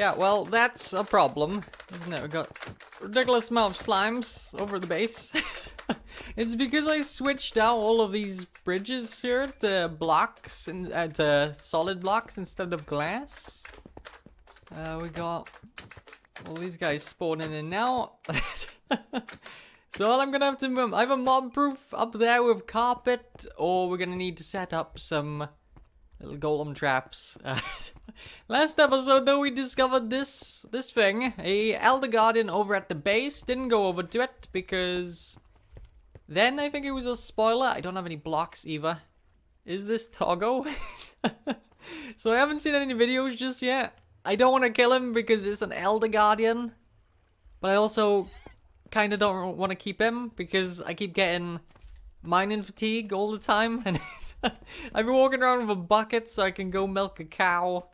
Yeah, well, that's a problem, isn't it? We got a ridiculous amount of slimes over the base. It's because I switched out all of these bridges here to blocks and to solid blocks instead of glass. We got all these guys spawning in now. So all I'm gonna have to move, I have a mob proof up there with carpet, or we're gonna need to set up some little golem traps. Last episode though, we discovered this thing, a Elder Guardian over at the base. Didn't go over to it because then I think it was a spoiler. I don't have any blocks either. Is this Togo? So I haven't seen any videos just yet. I don't want to kill him because it's an Elder Guardian, but I also kind of don't want to keep him because I keep getting mining fatigue all the time, and I've been walking around with a bucket so I can go milk a cow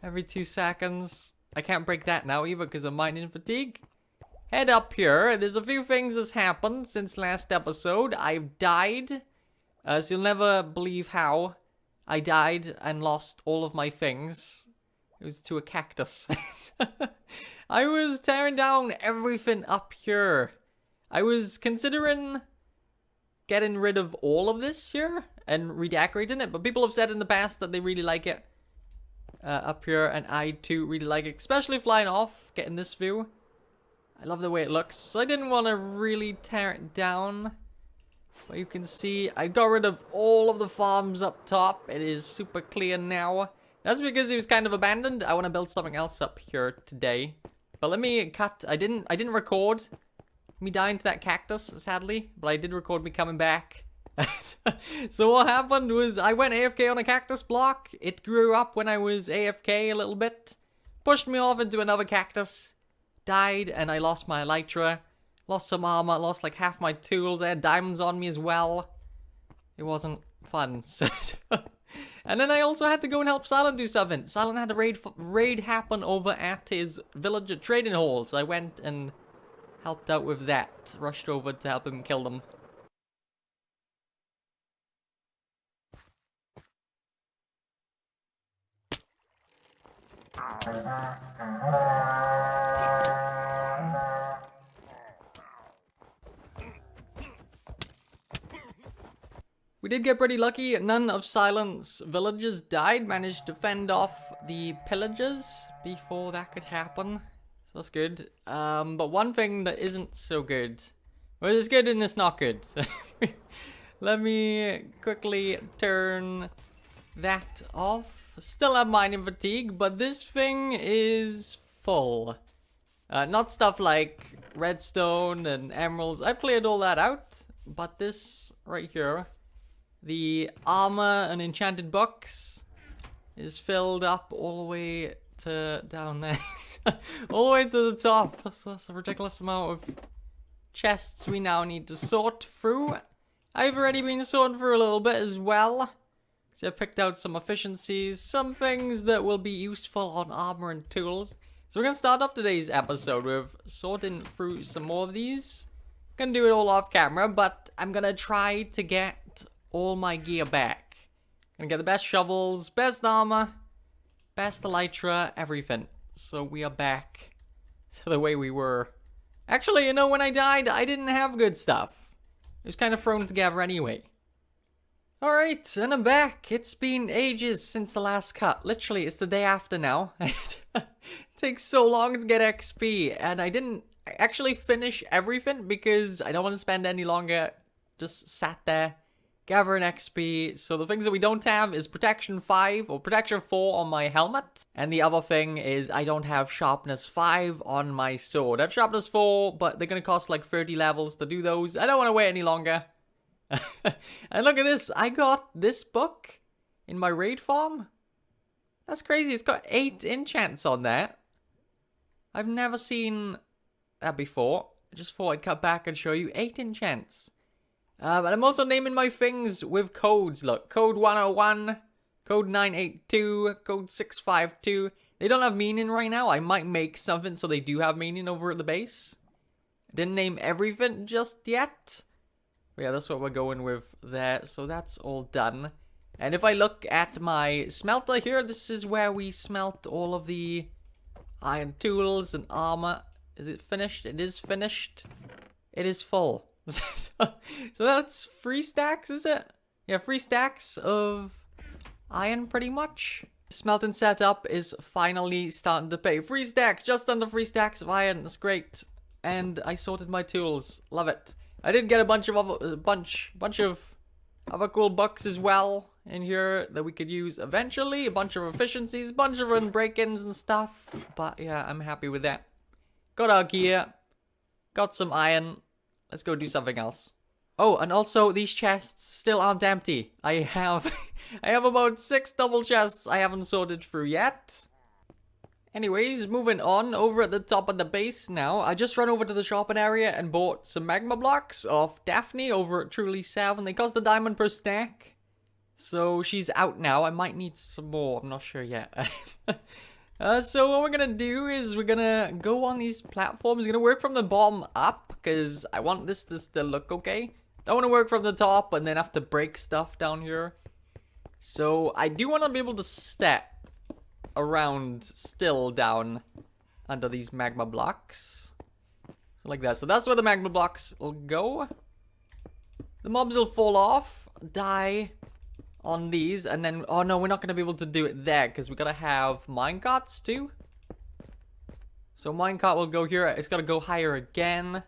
every 2 seconds. I can't break that now either because of mining fatigue. Head up here. There's a few things that's happened since last episode. I've died, so you'll never believe how I died and lost all of my things. It was to a cactus. I was tearing down everything up here. I was considering getting rid of all of this here and redecorating it, but people have said in the past that they really like it up here, and I too really like it, especially flying off, getting this view. I love the way it looks, so I didn't want to really tear it down. But you can see I got rid of all of the farms up top. It is super clear now. That's because it was kind of abandoned. I want to build something else up here today. But let me cut. I didn't record me dying to that cactus, sadly, but I did record me coming back. So what happened was I went AFK on a cactus block. It grew up when I was AFK a little bit, pushed me off into another cactus, died, and I lost my elytra, lost some armor, lost like half my tools. I had diamonds on me as well. It wasn't fun. And then I also had to go and help Silent do something. Silent had a raid happen over at his villager trading hall, so I went and helped out with that. Rushed over to help him kill them. We did get pretty lucky. None of Silent's villagers died. Managed to fend off the pillagers before that could happen. So that's good. But one thing that isn't so good. Well, it's good and it's not good. So let me quickly turn that off. Still have mining fatigue, but this thing is full. Not stuff like redstone and emeralds. I've cleared all that out. But this right here, the armor and enchanted books, is filled up all the way to down there. All the way to the top. So that's a ridiculous amount of chests we now need to sort through. I've already been sorting through a little bit as well. So I've picked out some efficiencies, some things that will be useful on armor and tools. So we're going to start off today's episode with sorting through some more of these. Gonna do it all off camera, but I'm gonna try to get all my gear back. Gonna get the best shovels, best armor, best elytra, everything. So we are back to the way we were. Actually, you know, when I died, I didn't have good stuff. It was kind of thrown together anyway. Alright, and I'm back. It's been ages since the last cut. Literally, it's the day after now. It takes so long to get XP, and I didn't actually finish everything because I don't want to spend any longer. Just sat there, gathering XP. So the things that we don't have is protection 5 or protection 4 on my helmet. And the other thing is I don't have sharpness 5 on my sword. I have sharpness 4, but they're going to cost like 30 levels to do those. I don't want to wait any longer. And look at this. I got this book in my raid farm. That's crazy. It's got 8 enchants on that. I've never seen that before. I just thought I'd cut back and show you 8 enchants. But I'm also naming my things with codes. Look, code 101, code 982, code 652. They don't have meaning right now. I might make something so they do have meaning over at the base. I didn't name everything just yet. But yeah, that's what we're going with there. So that's all done. And if I look at my smelter here, this is where we smelt all of the iron tools and armor. Is it finished? It is finished. It is full. So that's 3 stacks, is it? Yeah, 3 stacks of iron pretty much. Smelting setup is finally starting to pay. 3 stacks, just under 3 stacks of iron. That's great. And I sorted my tools. Love it. I did get a bunch of other cool bucks as well in here that we could use eventually. A bunch of efficiencies, a bunch of break-ins and stuff. But yeah, I'm happy with that. Got our gear. Got some iron. Let's go do something else. Oh, and also these chests still aren't empty. I have about 6 double chests I haven't sorted through yet. Anyways, moving on, over at the top of the base now. I just ran over to the shopping area and bought some magma blocks off Daphne over at Truly 7. They cost a diamond per stack. So she's out now. I might need some more. I'm not sure yet. So what we're gonna do is we're gonna go on these platforms. We're gonna work from the bottom up because I want this to still look okay. Don't want to work from the top and then have to break stuff down here. So I do want to be able to step around still down under these magma blocks. So like that. So that's where the magma blocks will go. The mobs will fall off, die on these, and then, oh no, we're not going to be able to do it there because we got to have minecarts too. So minecart will go here. It's got to go higher again.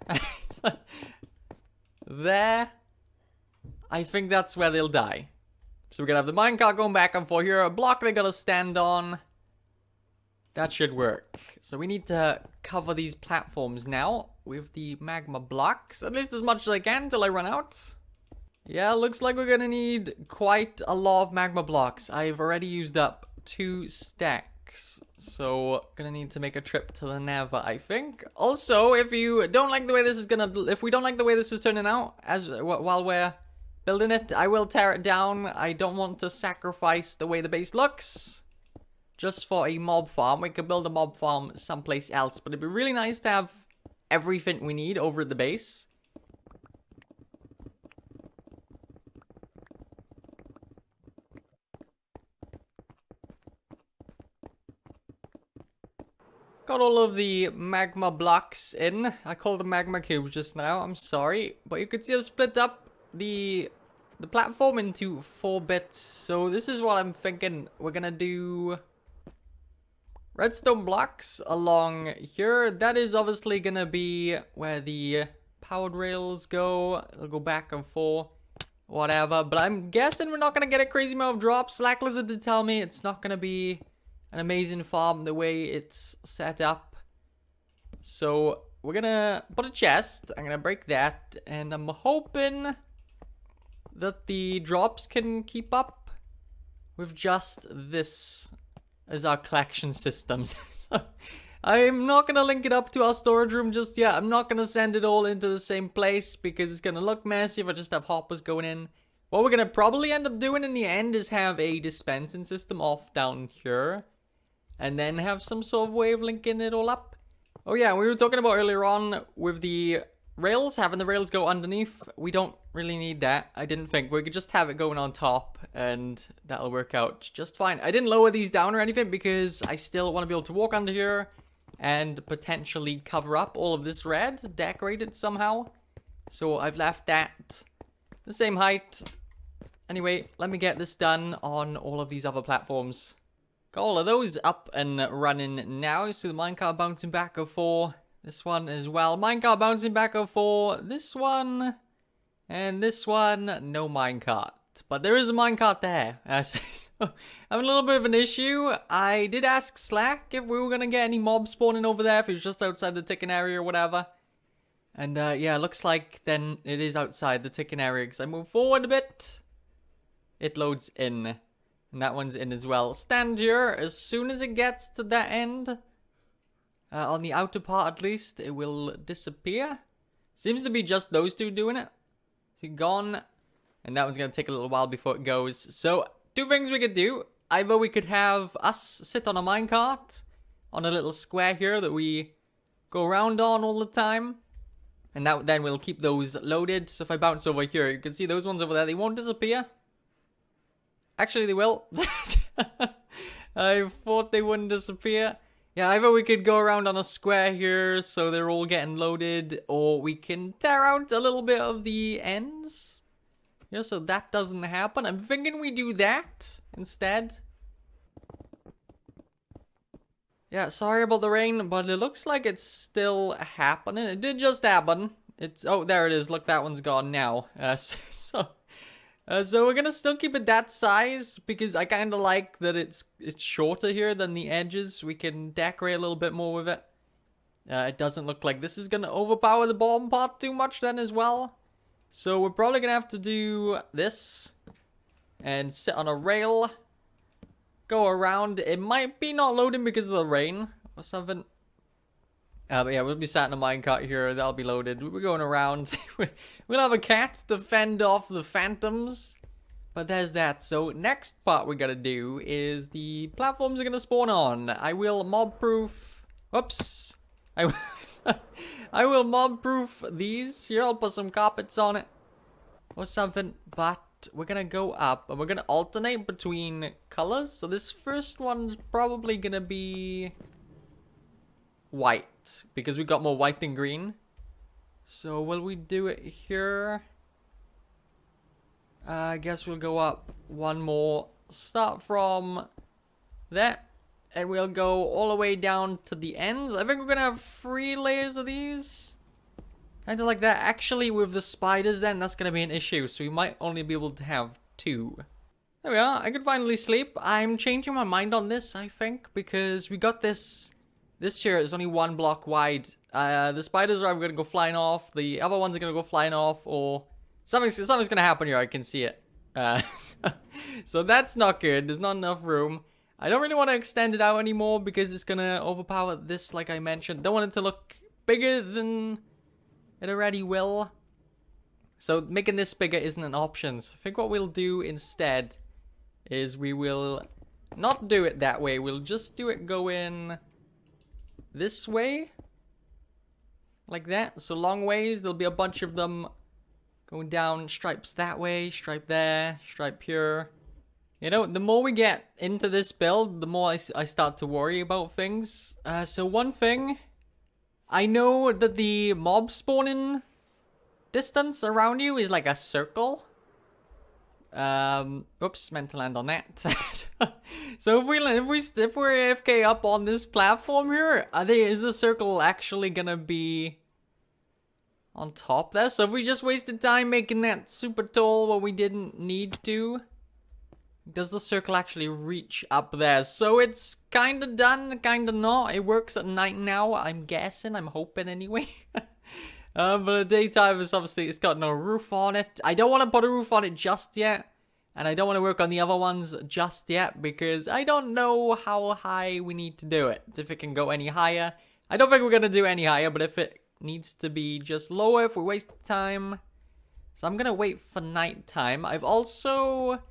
There. I think that's where they'll die. So we're going to have the minecart going back and forth here. A block they got to stand on. That should work. So we need to cover these platforms now with the magma blocks. At least as much as I can until I run out. Yeah, looks like we're going to need quite a lot of magma blocks. I've already used up 2 stacks. So gonna need to make a trip to the Nether, I think. Also, if you don't like the way this is if we don't like the way this is turning out while we're building it, I will tear it down. I don't want to sacrifice the way the base looks just for a mob farm. We could build a mob farm someplace else, but it'd be really nice to have everything we need over at the base. Got all of the magma blocks in. I called them magma cubes just now. I'm sorry. But you could see I've split up the platform into 4 bits. So this is what I'm thinking. We're gonna do redstone blocks along here. That is obviously gonna be where the powered rails go. They'll go back and forth. Whatever. But I'm guessing we're not gonna get a crazy amount of drops. Slack Lizard did tell me it's not gonna be an amazing farm the way it's set up. So we're gonna put a chest. I'm gonna break that, and I'm hoping that the drops can keep up with just this as our collection systems. So I'm not gonna link it up to our storage room just yet. I'm not gonna send it all into the same place because it's gonna look messy if I just have hoppers going in. What we're gonna probably end up doing in the end is have a dispensing system off down here, and then have some sort of way of linking it all up. Oh yeah, we were talking about earlier on with the rails, having the rails go underneath. We don't really need that. I didn't think. We could just have it going on top, and that'll work out just fine. I didn't lower these down or anything because I still want to be able to walk under here and potentially cover up all of this red, decorate it somehow. So I've left that the same height. Anyway, let me get this done on all of these other platforms. Got all of those up and running now. You see the minecart bouncing back and forth. This one as well. Minecart bouncing back and forth. This one. And this one. No minecart. But there is a minecart there. So I'm a little bit of an issue. I did ask Slack if we were going to get any mobs spawning over there. If it was just outside the ticking area or whatever. And yeah, looks like then it is outside the ticking area. Because I move forward a bit. It loads in. And that one's in as well. Stand here. As soon as it gets to that end, on the outer part at least, it will disappear. Seems to be just those two doing it. See, gone. And that one's going to take a little while before it goes. So, 2 things we could do. Either we could have us sit on a minecart on a little square here that we go around on all the time. And that, then we'll keep those loaded. So if I bounce over here, you can see those ones over there. They won't disappear. Actually, they will. I thought they wouldn't disappear. Yeah, either we could go around on a square here so they're all getting loaded, or we can tear out a little bit of the ends. Yeah, so that doesn't happen. I'm thinking we do that instead. Yeah, sorry about the rain, but it looks like it's still happening. It did just happen. It's, oh, there it is. Look, that one's gone now. So we're gonna still keep it that size because I kind of like that it's shorter here than the edges. We can decorate a little bit more with it. It doesn't look like this is gonna overpower the bottom part too much then as well. So we're probably gonna have to do this and sit on a rail, go around. It might be not loading because of the rain or something. But yeah, we'll be sat in a minecart here. That'll be loaded. We're going around. We'll have a cat to fend off the phantoms. But there's that. So next part we gotta do is the platforms are gonna spawn on. I will mob-proof... Whoops. I will mob-proof these. Here, I'll put some carpets on it. Or something. But we're gonna go up. And we're gonna alternate between colors. So this first one's probably gonna be... white, because we got more white than green. So will we do it here? I guess we'll go up one more. Start from that, and we'll go all the way down to the ends. I think we're gonna have 3 layers of these, kind of like that. Actually, with the spiders, then that's gonna be an issue. So we might only be able to have 2. There we are. I could finally sleep. I'm changing my mind on this, I think, because we got this. This here is only 1 block wide. The spiders are going to go flying off. The other ones are going to go flying off, or something's going to happen here. I can see it. So that's not good. There's not enough room. I don't really want to extend it out anymore because it's going to overpower this, like I mentioned. Don't want it to look bigger than it already will. So making this bigger isn't an option. So I think what we'll do instead is we will not do it that way. We'll just do it go in this way, like that. So long ways, there'll be a bunch of them going down. Stripes that way, stripe there, stripe here. You know, the more we get into this build, the more I start to worry about things. So one thing, I know that the mob spawning distance around you is like a circle. Oops, meant to land on that. So if we're AFK up on this platform here, is the circle actually gonna be on top there? So if we just wasted time making that super tall when we didn't need to, does the circle actually reach up there? So it's kind of done, kind of not. It works at night now, I'm guessing. I'm hoping anyway. But the daytime is obviously, it's got no roof on it. I don't want to put a roof on it just yet. And I don't want to work on the other ones just yet, because I don't know how high we need to do it. If it can go any higher. I don't think we're going to do any higher, but if it needs to be just lower, if we waste time. So I'm going to wait for nighttime. I've also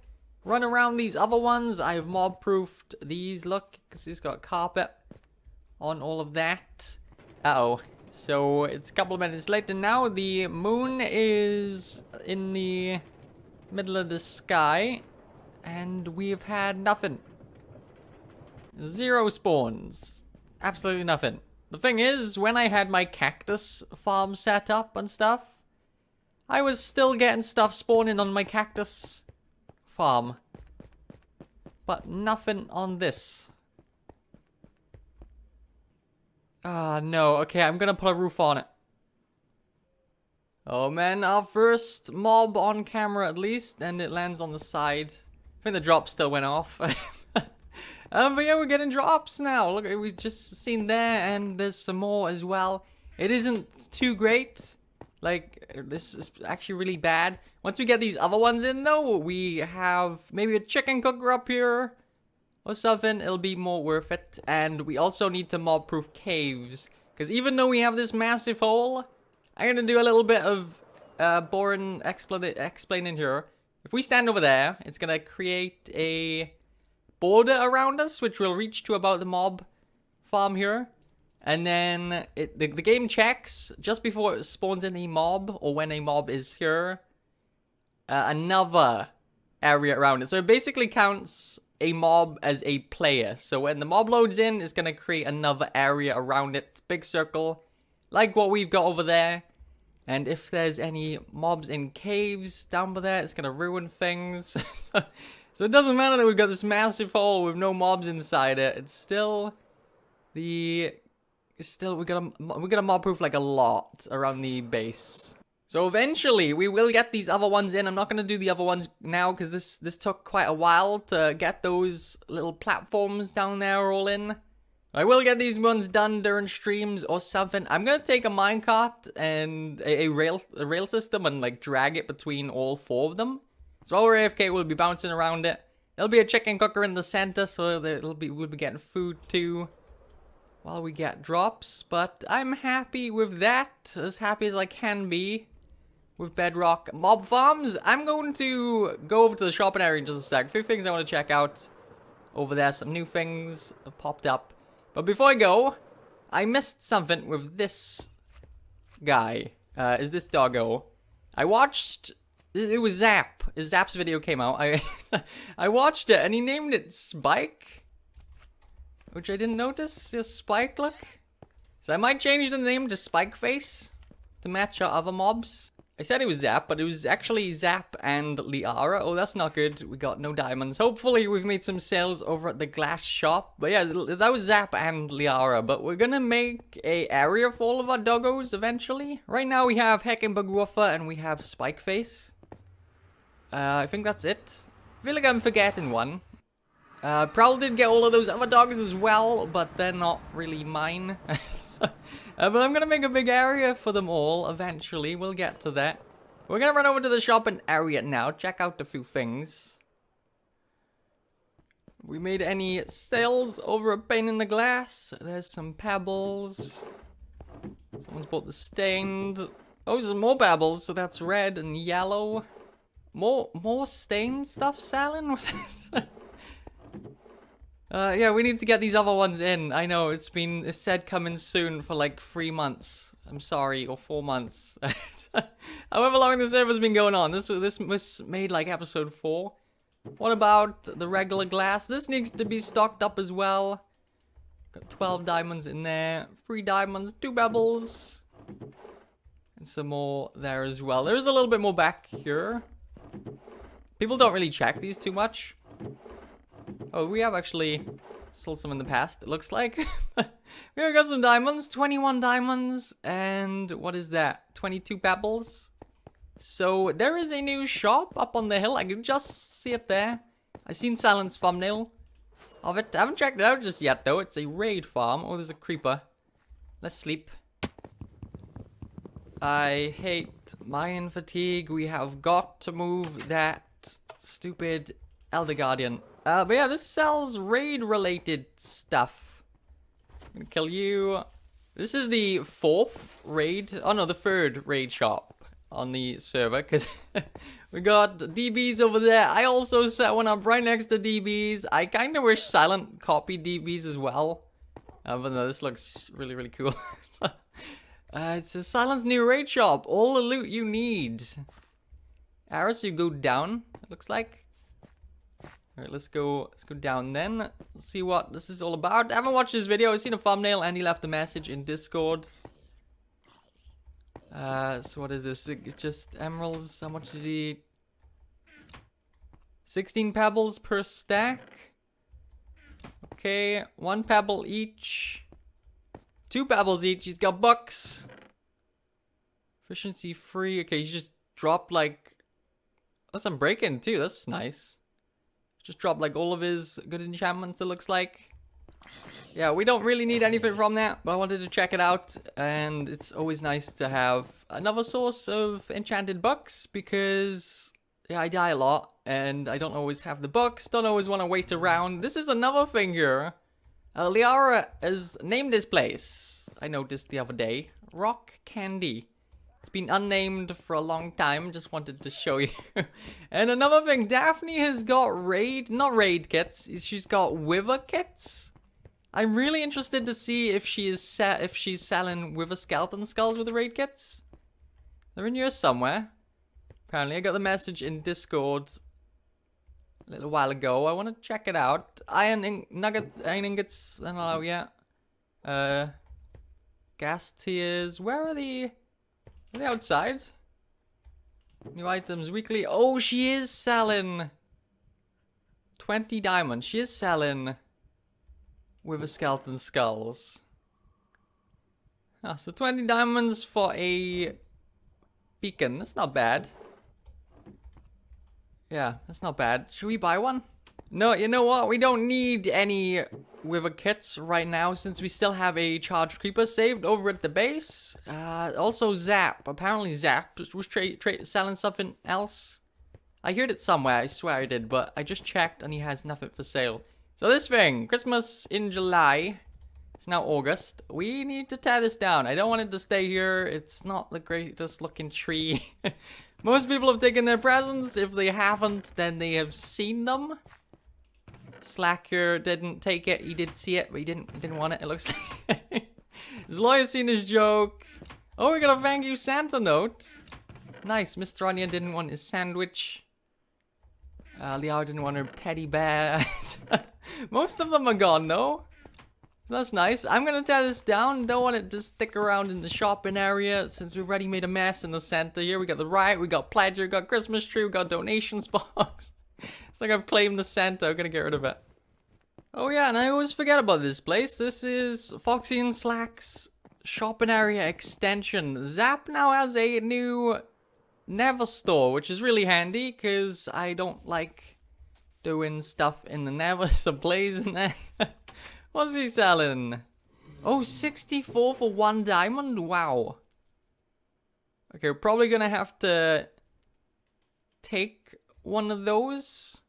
run around these other ones. I've mob-proofed these. Look, because it's got carpet on all of that. Uh-oh. So it's a couple of minutes later now. The moon is in the middle of the sky, and we've had nothing. 0 spawns. Absolutely nothing. The thing is, when I had my cactus farm set up and stuff, I was still getting stuff spawning on my cactus farm. But nothing on this. Ah, no. Okay, I'm gonna put a roof on it. Oh man, our first mob on camera at least, and it lands on the side. I think the drop still went off. But yeah, we're getting drops now. Look, we've just seen there, and there's some more as well. It isn't too great. Like, this is actually really bad. Once we get these other ones in, though, we have maybe a chicken cooker up here or something. It'll be more worth it. And we also need to mob-proof caves, because even though we have this massive hole, I'm gonna do a little bit of boring explaining here. If we stand over there, it's gonna create a border around us, which will reach to about the mob farm here. And then the game checks just before it spawns in a mob, or when a mob is here, another area around it. So it basically counts a mob as a player. So when the mob loads in, it's going to create another area around it. Big circle. Like what we've got over there. And if there's any mobs in caves down by there, it's going to ruin things. So it doesn't matter that we've got this massive hole with no mobs inside it. It's still we gotta mob proof like a lot around the base. So eventually we will get these other ones in. I'm not gonna do the other ones now because this took quite a while to get those little platforms down there all in. I will get these ones done during streams or something. I'm gonna take a minecart and a rail system and like drag it between all 4 of them. So while we're AFK, we'll be bouncing around it. There'll be a chicken cooker in the center, so we'll be getting food too while we get drops. But I'm happy with that, as happy as I can be with Bedrock mob farms. I'm going to go over to the shopping area in just a sec. A few things I want to check out over there. Some new things have popped up. But before I go, I missed something with this guy. Is this doggo? I watched... It was Zap. Zap's video came out. I watched it and he named it Spike, which I didn't notice. Just Spike, look. So I might change the name to Spike Face to match our other mobs. I said it was Zap, but it was actually Zap and Liara. Oh, that's not good. We got no diamonds. Hopefully we've made some sales over at the glass shop. But yeah, that was Zap and Liara. But we're gonna make a area for all of our doggos eventually. Right now we have Heckenberg Woofer and we have Spike Face. I think that's it. I feel like I'm forgetting one. Probably did get all of those other dogs as well, but they're not really mine. But I'm gonna make a big area for them all eventually. We'll get to that. We're gonna run over to the shopping area now. Check out a few things. We made any sales over a pane in the glass? There's some pebbles. Someone's bought the stained. Oh, some more pebbles. So that's red and yellow. More stained stuff selling? Yeah, we need to get these other ones in. I know, it's said coming soon for like 3 months. I'm sorry, or 4 months. However long the server's been going on. This was made like episode 4. What about the regular glass? This needs to be stocked up as well. Got 12 diamonds in there. 3 diamonds, 2 pebbles. And some more there as well. There's a little bit more back here. People don't really check these too much. Oh, we have actually sold some in the past, it looks like. We got some diamonds, 21 diamonds, and what is that? 22 pebbles. So there is a new shop up on the hill. I can just see it there. I seen Silent's thumbnail of it. I haven't checked it out just yet though. It's a raid farm. Oh, there's a creeper. Let's sleep. I hate mining fatigue. We have got to move that stupid Elder Guardian. But yeah, this sells raid-related stuff. I'm gonna kill you. This is the 4th raid. Oh no, the 3rd raid shop on the server, because we got DBs over there. I also set one up right next to DBs. I kind of wish Silent copied DBs as well. But no, this looks really, really cool. It's a Silent's new raid shop. All the loot you need. Arrows, you go down, it looks like. Alright, let's go down then. Let's see what this is all about. I haven't watched this video. I've seen a thumbnail and he left a message in Discord. So what is this? Just emeralds. How much is he? 16 pebbles per stack. Okay, 1 pebble each. 2 pebbles each. He's got bucks. Efficiency 3. Okay, he's just dropped like... That's some break-in too. That's nice. Just dropped like all of his good enchantments, it looks like. Yeah, we don't really need anything from that, but I wanted to check it out. And it's always nice to have another source of enchanted bucks because... Yeah, I die a lot, and I don't always have the bucks, don't always want to wait around. This is another thing here. Liara has named this place, I noticed the other day, Rock Candy. It's been unnamed for a long time, just wanted to show you. And another thing, Daphne has got not raid kits, she's got wither kits. I'm really interested to see if she's selling wither skeleton skulls with the raid kits. They're in here somewhere. Apparently, I got the message in Discord. a little while ago. I want to check it out. Iron ingots. Oh yeah. Gas tiers. Where are they? Are they outside? New items weekly. Oh, she is selling 20 diamonds. She is selling with a skeleton skulls. Ah, so 20 diamonds for a beacon. That's not bad. Yeah, that's not bad. Should we buy one? No, you know what? We don't need any wither kits right now since we still have a charged creeper saved over at the base. Also Zap. Apparently Zap was selling something else. I heard it somewhere. I swear I did, but I just checked and he has nothing for sale. So this thing, Christmas in July. It's now August. We need to tear this down. I don't want it to stay here. It's not the greatest looking tree. Most people have taken their presents. If they haven't, then they have seen them. Slacker didn't take it. He did see it, but he didn't want it. It looks like his lawyer's seen his joke. Oh, we got a thank you Santa note. Nice. Mr. Onion didn't want his sandwich. Liao didn't want her teddy bear. Most of them are gone though. That's nice. I'm gonna tear this down. Don't want it to stick around in the shopping area since we've already made a mess in the center here. We got the riot, we got pleasure, we got Christmas tree, we got donations box. It's like I've claimed the center. I'm gonna get rid of it. Oh yeah, and I always forget about this place. This is Foxy and Slack's shopping area extension. Zap now has a new Nether store, which is really handy because I don't like doing stuff in the Nether. Some blaze in there. What's he selling? Oh, 64 for 1 diamond? Wow. Okay, we're probably gonna have to take one of those.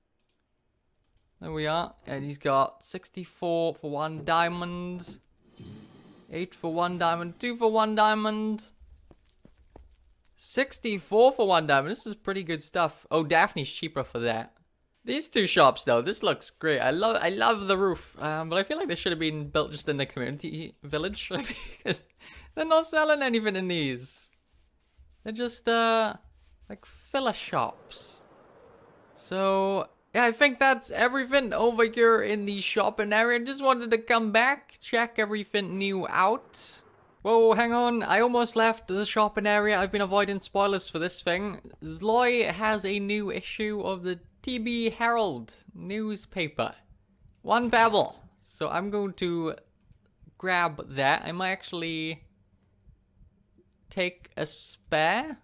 There we are. And he's got 64 for 1 diamond. 8 for 1 diamond. 2 for 1 diamond. 64 for 1 diamond. This is pretty good stuff. Oh, Daphne's cheaper for that. These two shops though, this looks great. I love the roof, but I feel like they should have been built just in the community village because they're not selling anything in these. They're just like filler shops. So yeah, I think that's everything over here in the shopping area. Just wanted to come back, check everything new out. Whoa, hang on. I almost left the shopping area. I've been avoiding spoilers for this thing. Zloy has a new issue of the TB Herald newspaper. 1 pebble. So I'm going to grab that. I might actually take a spare.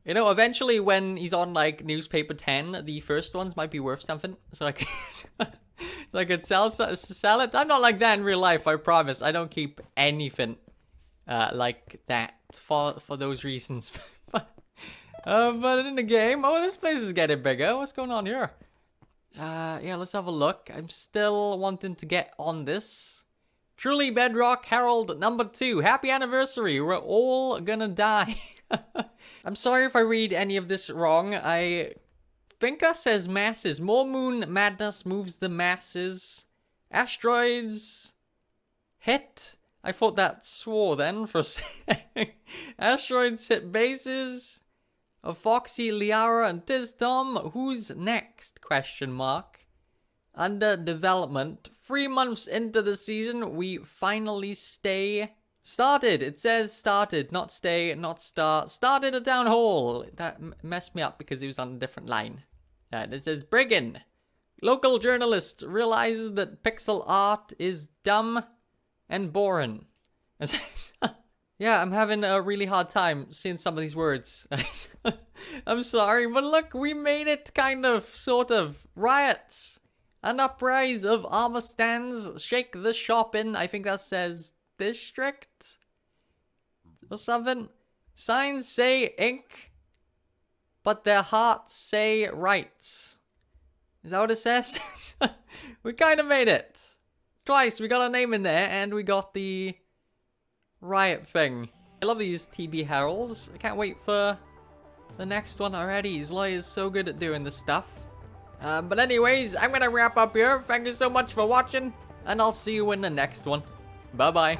You know, eventually when he's on like newspaper 10, the first ones might be worth something. So I could, so I could sell it. I'm not like that in real life, I promise. I don't keep anything like that for those reasons. But in the game, oh, this place is getting bigger. What's going on here? Yeah, let's have a look. I'm still wanting to get on this. Truly Bedrock Herald number 2. Happy anniversary. We're all gonna die. I'm sorry if I read any of this wrong. I think that says masses. More moon madness moves the masses. Asteroids hit. I thought that swore then for a second. Asteroids hit bases of Foxy, Liara, and Tizztom. Who's next? Question mark. Under development. 3 months into the season, we finally started. It says started, not stay, not start. Started a town hall. That messed me up because it was on a different line. And it says Brigand. Local journalist realizes that pixel art is dumb and boring. Yeah, I'm having a really hard time seeing some of these words. I'm sorry, but look, we made it kind of, sort of. Riots. An uprise of armor stands. Shake the shop in. I think that says district. Or something. Signs say ink. But their hearts say rights. Is that what it says? We kind of made it. Twice, we got our name in there, and we got the riot thing. I love these TB heralds. I can't wait for the next one already. Zloy is so good at doing this stuff. But anyways, I'm gonna wrap up here. Thank you so much for watching, and I'll see you in the next one. Bye-bye.